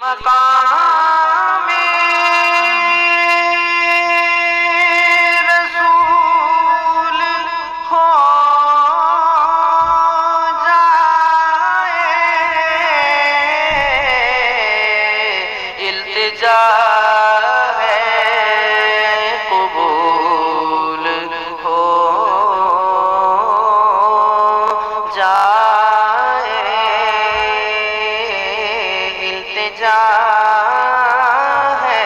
مقام رسول ہو جائے، التجا ہے قبول ہو جائے، التجا ہے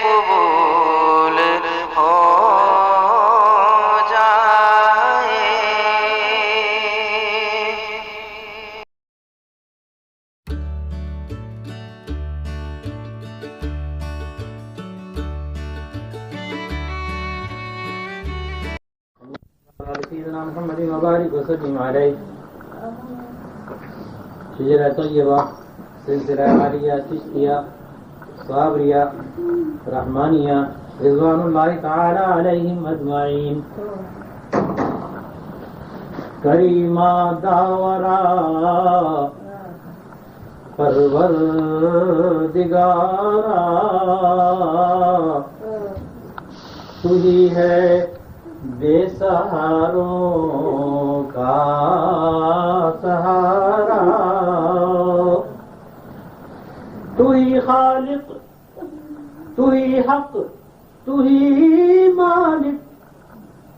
قبول ہو جائے۔ سيدنا محمد وبارك وسلم عليه۔ شجرہ طیبہ، سلسلہ عالیہ چشتیہ صابریہ رحمانیہ رضوان اللہ تعالی علیہم اجمعین۔ کریمہ داورا پروردگارا، تو ہی ہے بے سہاروں کا سہارا، تو ہی خالق، تو ہی حق، تو ہی مالک،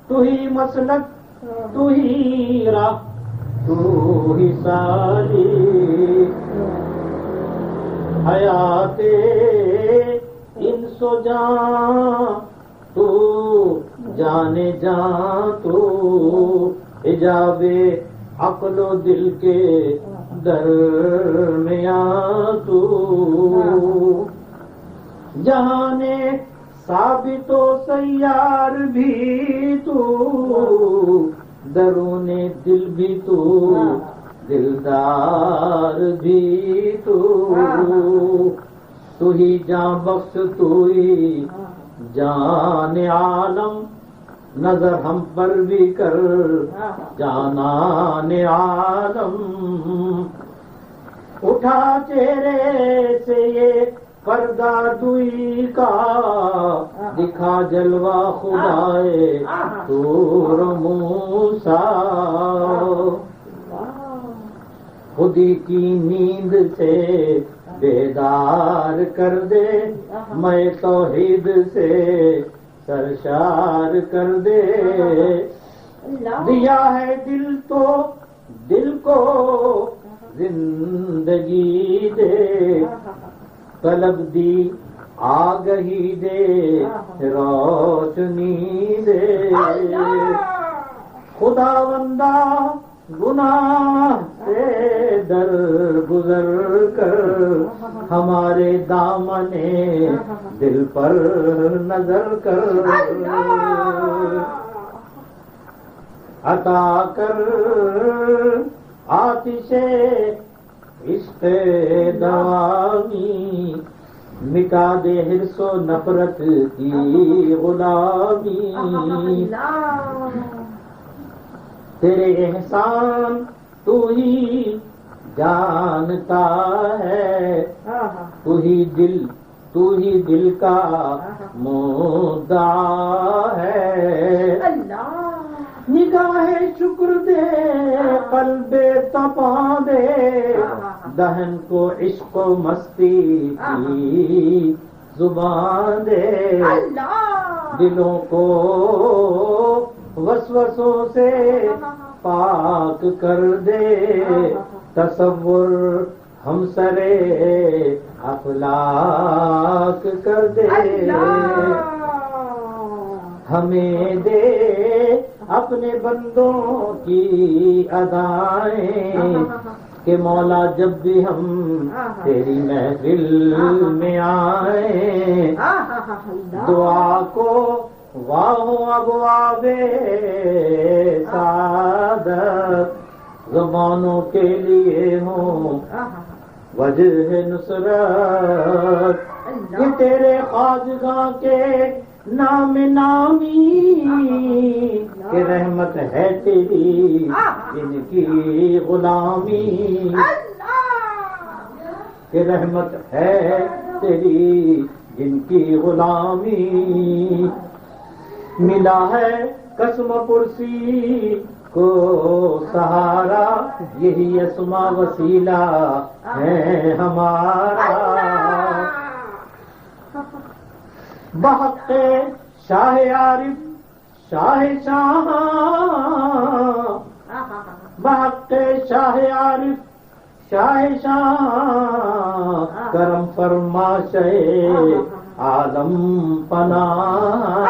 تو ہی مسلک، تو ہی راہ، تو ہی سالک، حیات انس و جان تو، جانے جان تو، حجاب عقل و دل کے درمیان تو، جہان ثابت و سیار بھی تو، درون دل بھی تو، دلدار بھی تو، تو ہی جان بخش، تو ہی جان عالم، نظر ہم پر بھی کر جانان عالم، اٹھا چہرے سے یہ پردہ دوئی کا، دکھا جلوہ خدائے طور موسیٰ، خودی کی نیند سے بیدار کر دے، میں توحید سے سرشار کر دے، دیا ہے دل تو دل کو زندگی دے، طلب دی آگہی دے، روشنی دے، خداوندہ گناہ سے در گزر کر، ہمارے دامن دل پر نظر کر، عطا کر آتش عشق دوامی، مٹا دے حرص و نفرت کی غلامی، تیرے احسان تو ہی جانتا ہے، تو ہی دل کا مدعا ہے، نگاہ شکر دے، قلب تپا دے، دہن کو عشق و مستی کی زبان دے، دلوں کو وسوسوں سے پاک کر دے، تصور ہم سرے افلاک کر دے، ہمیں دے اپنے بندوں کی ادائیں، کہ مولا جب بھی ہم تیری محفل میں آئیں، دعا کو واہو ابواب سعادت زبانوں کے لیے ہوں وجہ نصرت، کہ تیرے خواجگاہ کے نام نامی، کہ رحمت ہے تیری ان کی غلامی، کہ رحمت ہے تیری جن کی غلامی ملا ہے قسم پرسی کو سہارا یہی اسما وسیلہ ہے ہمارا بحق شاہ عارف شاہ شاہ بحق شاہ عارف شاہ شاہ کرم فرما شاہ عالم پناہ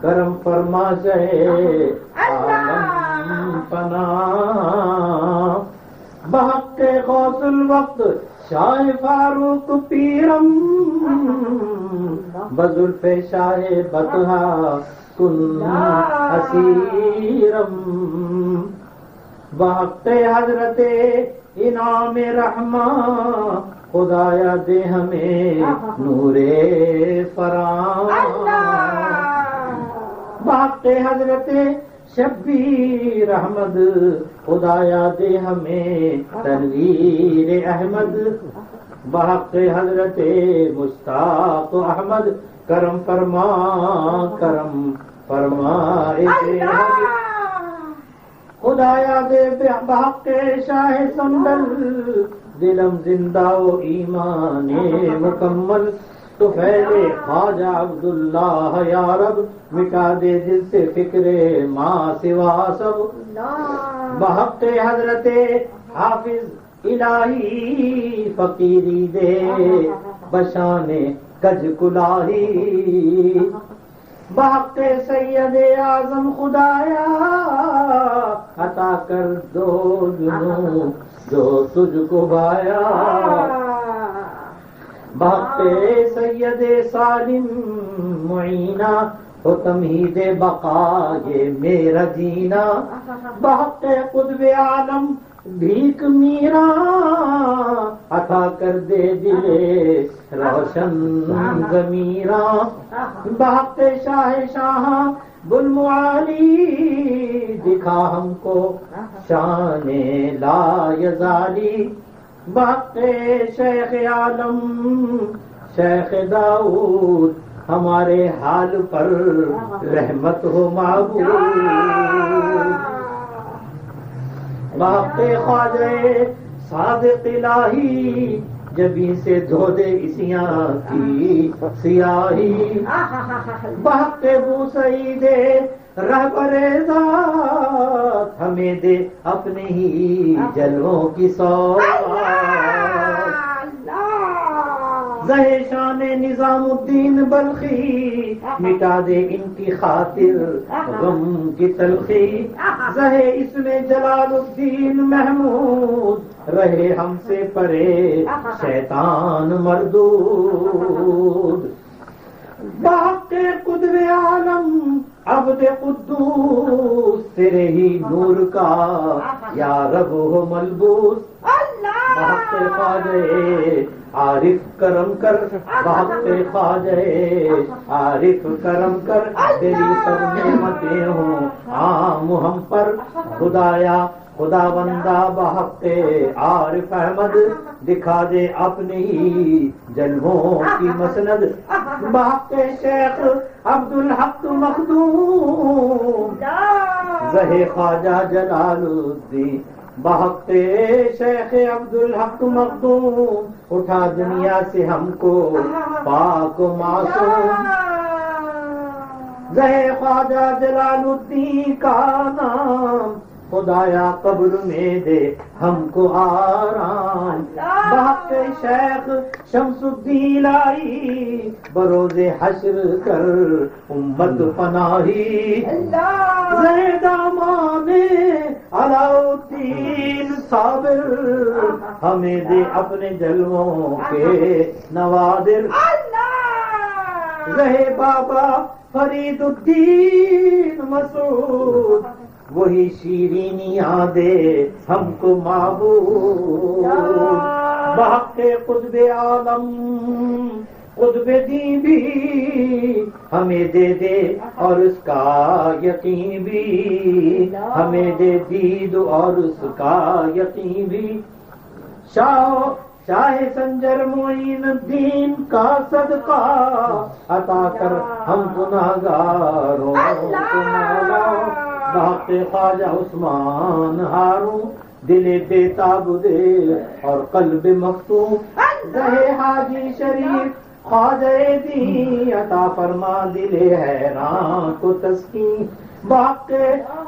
کرم فرما شاہ عالم پناہ بحق غوث الوقت شاہ فاروق پیرم بزلف شاہ بطحا کن اسیرم بحق حضرت انعام رحمان خدایا دے ہمیں نور فرام بحق حضرت شبیر احمد خدایا دے ہمیں تنویر احمد بحق حضرت مشتاق احمد کرم فرما خدایا دے بحق شاہ سندل دلم زندہ و ایمان مکمل تو پہلے خواجہ عبداللہ یا رب مٹا دے دل سے فکر ما سوا سب بحق حضرت حافظ الہی فقیری دے بشان کج کلاہی بحق سید اعظم خدایا عطا کر دو جنوں جو تجھ کو بایا بحق سید سالم معینہ ہو تمہید بقا یہ میرا جینا بحق قطب عالم بھیک میرا عطا کر دے دل روشن ضمیرا بحق شاہ شاہ بلمعالی دکھا ہم کو شان لا یزالی بحق شیخ عالم شیخ داؤد ہمارے حال پر رحمت ہو معبود بحق خواجہ صادق الہی جبی سے دھو دے اسیاں کی سیاہی بحق بوسعید رہبر ذات ہمیں دے اپنے ہی جلووں کی سوغات زہ شان نظام الدین بلخی مٹا دے ان کی خاطر غم کی تلخی زہ اس میں جلال الدین محمود رہے ہم سے پرے شیطان مردود بحق قطب عالم عبد قدوس تیرے ہی نور کا یا رب ہو ملبوس بحق خواجہ عارف کرم کر بحق خواجہ عارف کرم کر تیری سب نعمتیں ہوں عام ہم پر خدایا خدا بندہ بحق عارف احمد دکھا دے اپنی جلووں کی مسند بحق شیخ عبدالحق مخدوم زہ خواجہ جلال الدین بحق شیخ عبدالحق مخدوم اٹھا دنیا سے ہم کو پاک و معصوم زہ خواجہ جلال الدین کا نام خدایا قبر میں دے ہم کو آرام بحق شیخ شمس الدین لائی بروز حشر کر امت پناہی زیدامان علاؤالدین صابر ہمیں دے اپنے جلووں کے نوادر زہ بابا فرید الدین مسعود وہی شیرینیاں دے ہم کو معبود بحق قطب عالم قطب دین بھی ہمیں دے دے اور اس کا یقین بھی ہمیں دے دید اور اس کا یقین بھی شاہ سنجر معین الدین کا صدقہ عطا کر ہم گناہگاروں کو مولا، بحق خواجہ عثمان ہاروں دل بے تاب دے اور قلب مفتون، زہ حاجی شریف خواجہ دی عطا فرما دل حیران کو تسکین، بحق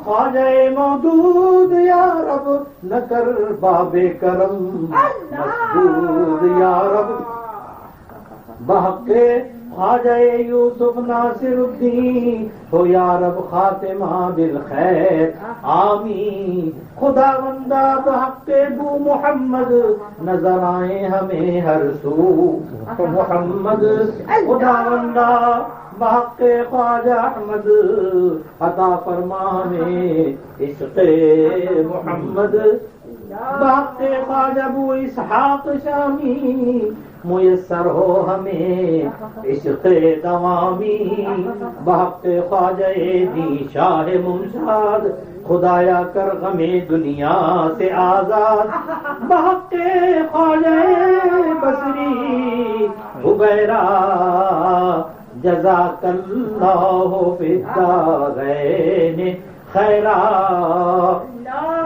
خواجہ مودود یا رب نہ کر باب کرم مسدود یا رب، بحق خواجہ یوسف ناصر الدین ہو یا رب خاتمہ بالخیر آمین، خدا بندہ بحق بو محمد نظر آئے ہمیں ہر سو محمد، خدا بندہ بحق خواجہ احمد عطا فرمانے عشق محمد، بحق خواجہ ابو اسحاق شامی میسر ہو ہمیں عشق دوامی، بحق خواجہ دی شاہ ممشاد خدایا کر غم دنیا سے آزاد، بحق خواجہ بصری حبیرہ جزاک اللہ فی الدارین خیرا،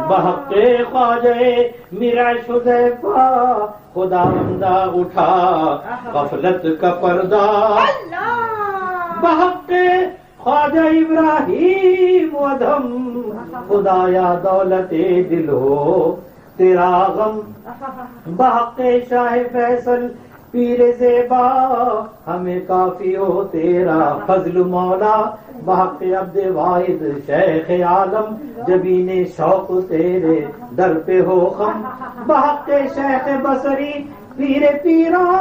بحق خواجہ میرا شذیفہ خدا بندہ اٹھا غفلت کا پردہ، بحق خواجہ ابراہیم ودھم خدایا دولت دل ہو تیرا غم، بحق شاہ فیصل پیر زیبا ہمیں کافی ہو تیرا فضل مولا، بحق عبد واحد شیخ عالم جبین شوق تیرے در پہ ہو خم، بحق شیخ بصری پیر پیران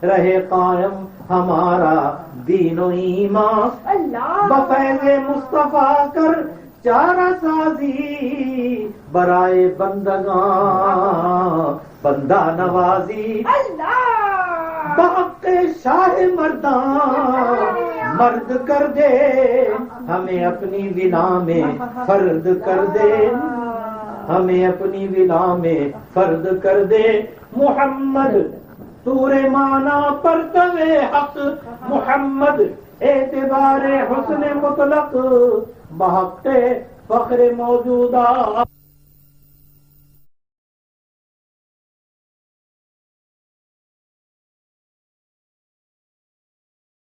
رہے قائم ہمارا دین و ایمان، بفیض مصطفیٰ کر چارہ سازی برائے بندگاں بندہ نوازی، بحق شاہ مردان مرد کر دے ہمیں اپنی ولا میں فرد کر دے، ہمیں اپنی ولا میں فرد کر دے، محمد سور مانا پرتو حق محمد اعتبار حسن مطلق، بحق فخر موجودہ